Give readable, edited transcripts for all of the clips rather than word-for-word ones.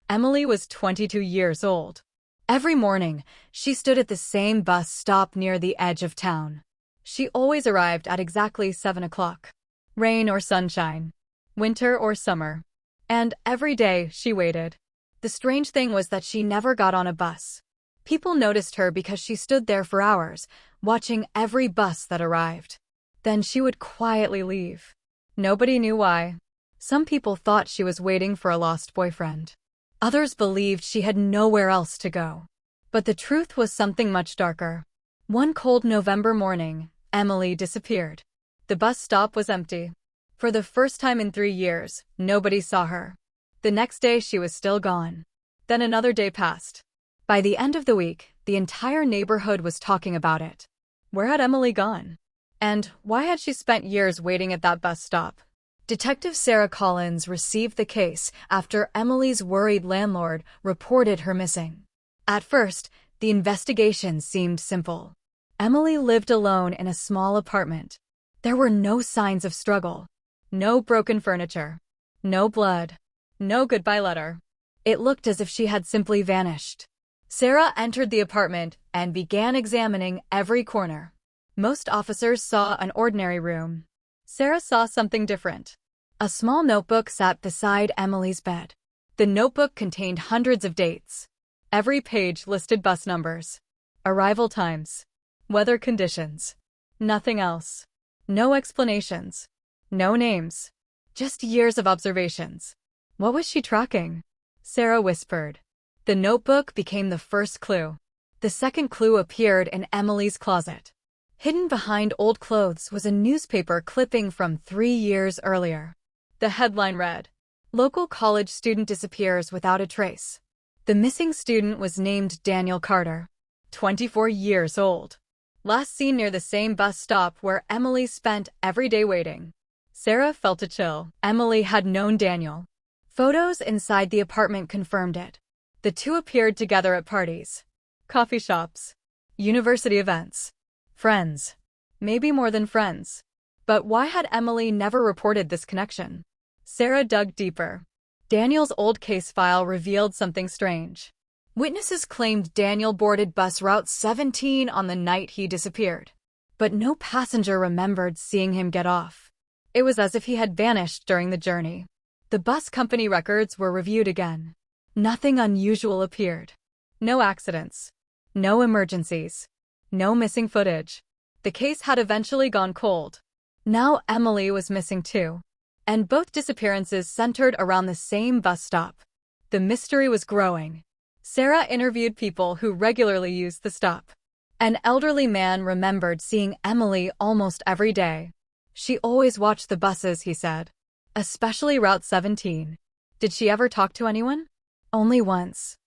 Emily was 22 years old. Every morning, she stood at the same bus stop near the edge of town. She always arrived at exactly 7 o'clock. Rain or sunshine, winter or summer. And every day she waited. The strange thing was that she never got on a bus. People noticed her because she stood there for hours, watching every bus that arrived. Then she would quietly leave. Nobody knew why. Some people thought she was waiting for a lost boyfriend. Others believed she had nowhere else to go. But the truth was something much darker. One cold November morning, Emily disappeared. The bus stop was empty. For the first time in 3 years, nobody saw her. The next day she was still gone. Then another day passed. By the end of the week, the entire neighborhood was talking about it. Where had Emily gone? And why had she spent years waiting at that bus stop? Detective Sarah Collins received the case after Emily's worried landlord reported her missing. At first, the investigation seemed simple. Emily lived alone in a small apartment. There were no signs of struggle. No broken furniture. No blood. No goodbye letter. It looked as if she had simply vanished. Sarah entered the apartment and began examining every corner. Most officers saw an ordinary room. Sarah saw something different. A small notebook sat beside Emily's bed. The notebook contained hundreds of dates. Every page listed bus numbers, arrival times, weather conditions. Nothing else. No explanations. No names. Just years of observations. What was she tracking? Sarah whispered. The notebook became the first clue. The second clue appeared in Emily's closet. Hidden behind old clothes was a newspaper clipping from 3 years earlier. The headline read, "Local college student disappears without a trace." The missing student was named Daniel Carter, 24 years old. Last seen near the same bus stop where Emily spent every day waiting. Sarah felt a chill. Emily had known Daniel. Photos inside the apartment confirmed it. The two appeared together at parties, coffee shops, university events. Friends. Maybe more than friends. But why had Emily never reported this connection? Sarah dug deeper. Daniel's old case file revealed something strange. Witnesses claimed Daniel boarded bus route 17 on the night he disappeared. But no passenger remembered seeing him get off. It was as if he had vanished during the journey. The bus company records were reviewed again. Nothing unusual appeared. No accidents. No emergencies. No missing footage. The case had eventually gone cold. Now Emily was missing too. And both disappearances centered around the same bus stop. The mystery was growing. Sarah interviewed people who regularly used the stop. An elderly man remembered seeing Emily almost every day. She always watched the buses, he said. Especially Route 17. Did she ever talk to anyone? Only once.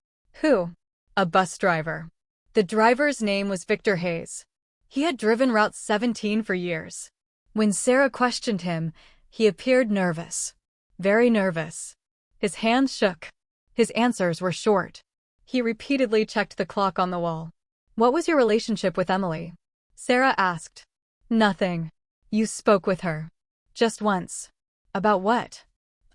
Who? A bus driver. The driver's name was Victor Hayes. He had driven Route 17 for years. When Sarah questioned him, he appeared nervous. Very nervous. His hands shook. His answers were short. He repeatedly checked the clock on the wall. What was your relationship with Emily? Sarah asked. Nothing. You spoke with her. Just once. About what?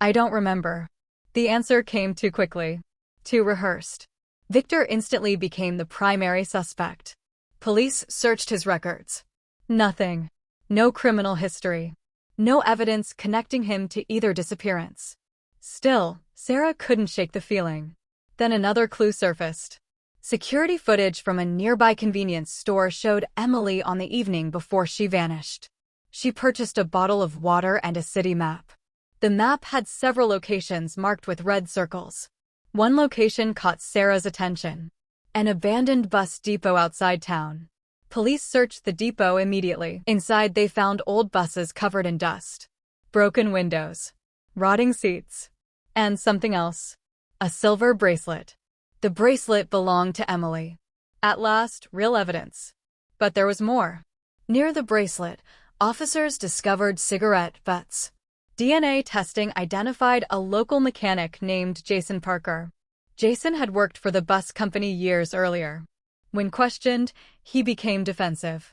I don't remember. The answer came too quickly. Too rehearsed. Victor instantly became the primary suspect. Police searched his records. Nothing. No criminal history. No evidence connecting him to either disappearance. Still, Sarah couldn't shake the feeling. Then another clue surfaced. Security footage from a nearby convenience store showed Emily on the evening before she vanished. She purchased a bottle of water and a city map. The map had several locations marked with red circles. One location caught Sarah's attention. An abandoned bus depot outside town. Police searched the depot immediately. Inside they found old buses covered in dust. Broken windows. Rotting seats. And something else. A silver bracelet. The bracelet belonged to Emily. At last, real evidence. But there was more. Near the bracelet, officers discovered cigarette butts. DNA testing identified a local mechanic named Jason Parker. Jason had worked for the bus company years earlier. When questioned, he became defensive.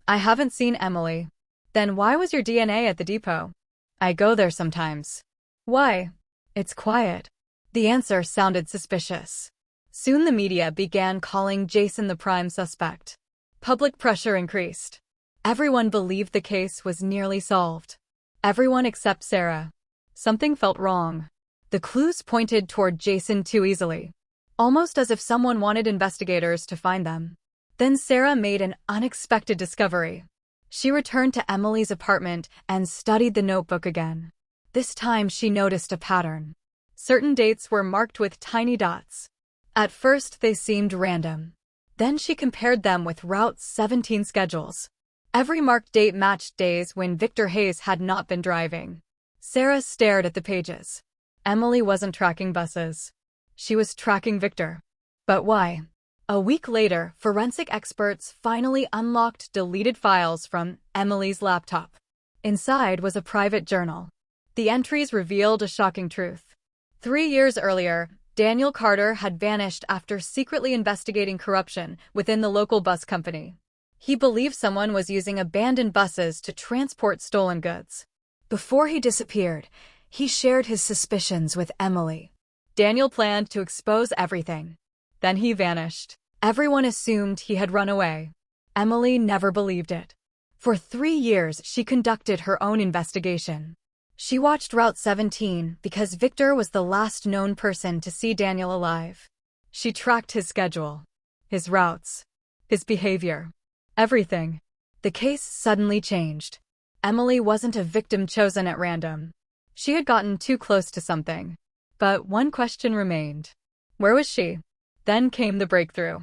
I haven't seen Emily. Then why was your DNA at the depot? I go there sometimes. Why? It's quiet. The answer sounded suspicious. Soon the media began calling Jason the prime suspect. Public pressure increased. Everyone believed the case was nearly solved. Everyone except Sarah. Something felt wrong. The clues pointed toward Jason too easily, almost as if someone wanted investigators to find them. Then Sarah made an unexpected discovery. She returned to Emily's apartment and studied the notebook again. This time she noticed a pattern. Certain dates were marked with tiny dots. At first they seemed random. Then she compared them with Route 17 schedules. Every marked date matched days when Victor Hayes had not been driving. Sarah stared at the pages. Emily wasn't tracking buses. She was tracking Victor. But why? A week later, forensic experts finally unlocked deleted files from Emily's laptop. Inside was a private journal. The entries revealed a shocking truth. 3 years earlier, Daniel Carter had vanished after secretly investigating corruption within the local bus company. He believed someone was using abandoned buses to transport stolen goods. Before he disappeared, he shared his suspicions with Emily. Daniel planned to expose everything. Then he vanished. Everyone assumed he had run away. Emily never believed it. For 3 years, she conducted her own investigation. She watched Route 17 because Victor was the last known person to see Daniel alive. She tracked his schedule, his routes, his behavior, everything. The case suddenly changed. Emily wasn't a victim chosen at random. She had gotten too close to something. But one question remained. Where was she? Then came the breakthrough.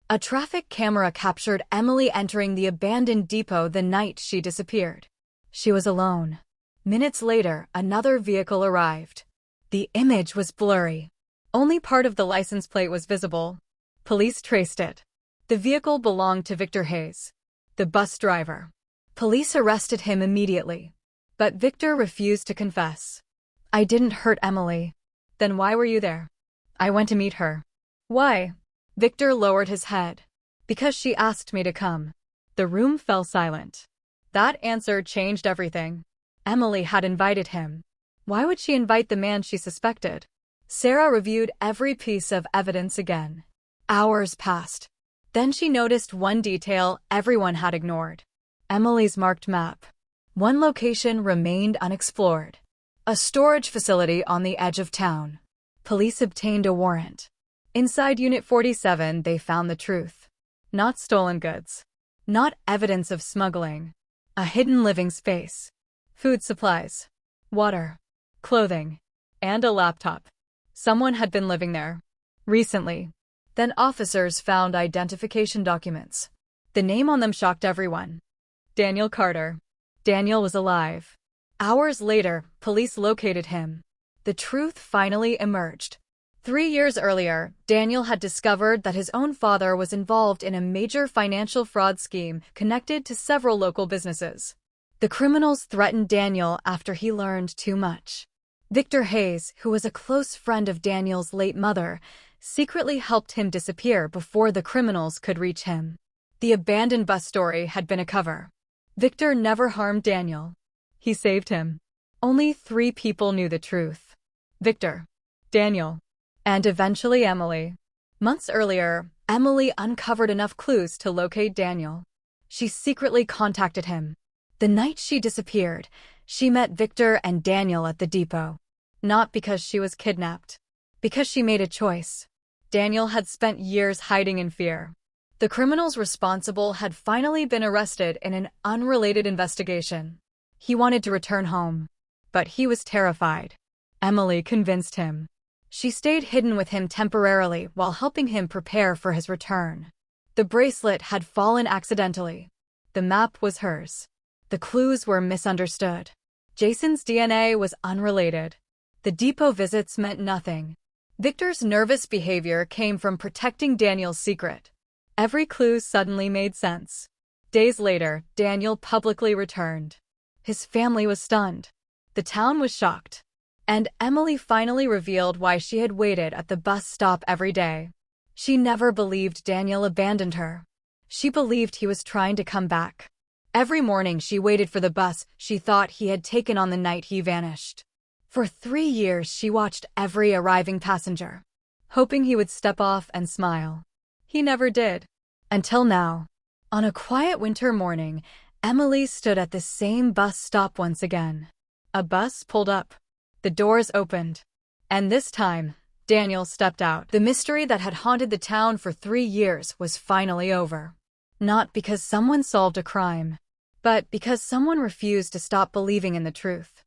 A traffic camera captured Emily entering the abandoned depot the night she disappeared. She was alone. Minutes later, another vehicle arrived. The image was blurry. Only part of the license plate was visible. Police traced it. The vehicle belonged to Victor Hayes, the bus driver. Police arrested him immediately. But Victor refused to confess. I didn't hurt Emily. Then why were you there? I went to meet her. Why? Victor lowered his head. Because she asked me to come. The room fell silent. That answer changed everything. Emily had invited him. Why would she invite the man she suspected? Sarah reviewed every piece of evidence again. Hours passed. Then she noticed one detail everyone had ignored. Emily's marked map. One location remained unexplored. A storage facility on the edge of town. Police obtained a warrant. Inside Unit 47, they found the truth. Not stolen goods. Not evidence of smuggling. A hidden living space. Food supplies. Water. Clothing. And a laptop. Someone had been living there. Recently. Then officers found identification documents. The name on them shocked everyone. Daniel Carter. Daniel was alive. Hours later, police located him. The truth finally emerged. 3 years earlier, Daniel had discovered that his own father was involved in a major financial fraud scheme connected to several local businesses. The criminals threatened Daniel after he learned too much. Victor Hayes, who was a close friend of Daniel's late mother, secretly helped him disappear before the criminals could reach him. The abandoned bus story had been a cover. Victor never harmed Daniel. He saved him. Only 3 people knew the truth. Victor, Daniel, and eventually Emily. Months earlier, Emily uncovered enough clues to locate Daniel. She secretly contacted him. The night she disappeared, she met Victor and Daniel at the depot. Not because she was kidnapped. Because she made a choice. Daniel had spent years hiding in fear. The criminals responsible had finally been arrested in an unrelated investigation. He wanted to return home. But he was terrified. Emily convinced him. She stayed hidden with him temporarily while helping him prepare for his return. The bracelet had fallen accidentally. The map was hers. The clues were misunderstood. Jason's DNA was unrelated. The depot visits meant nothing. Victor's nervous behavior came from protecting Daniel's secret. Every clue suddenly made sense. Days later, Daniel publicly returned. His family was stunned. The town was shocked. And Emily finally revealed why she had waited at the bus stop every day. She never believed Daniel abandoned her. She believed he was trying to come back. Every morning she waited for the bus she thought he had taken on the night he vanished. For 3 years, she watched every arriving passenger, hoping he would step off and smile. He never did. Until now. On a quiet winter morning, Emily stood at the same bus stop once again. A bus pulled up. The doors opened. And this time, Daniel stepped out. The mystery that had haunted the town for 3 years was finally over. Not because someone solved a crime, but because someone refused to stop believing in the truth.